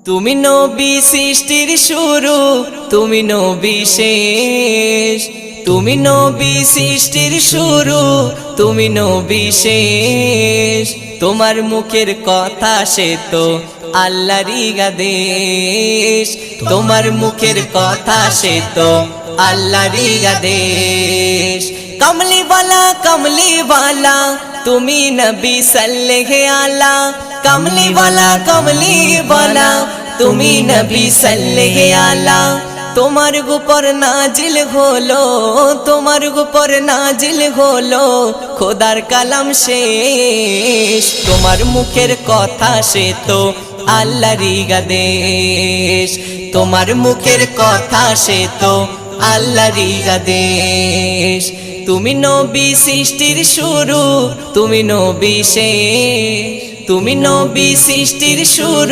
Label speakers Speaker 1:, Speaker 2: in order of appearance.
Speaker 1: তুমি নবী সৃষ্টির শুরু, তুমি নবী শেষ। তুমি নবী সৃষ্টির শুরু, তুমি নবী শেষ। তোমার মুখের কথা সে তো আল্লাহরই আদেশ। তোমার মুখের কথা সে তো আল্লাহরই আদেশ। কমলি বালা তুমি নবী সাল্লেল্লাহু আলা। কমলি বালা তুমি নবী সাল্লেল্লাহু আলা। তোমার উপর নাজিল হলো, তোমার উপর নাজিল হলো খোদার কালাম শেষ। তোমার মুখের কথা সে তো আল্লাহরই আদেশ। তোমার মুখের কথা সে তো আল্লাহরই আদেশ। তুমি নবী সৃষ্টির শুরু, তুমি নবী শেষ। তুমি নবী সৃষ্টির শুরু।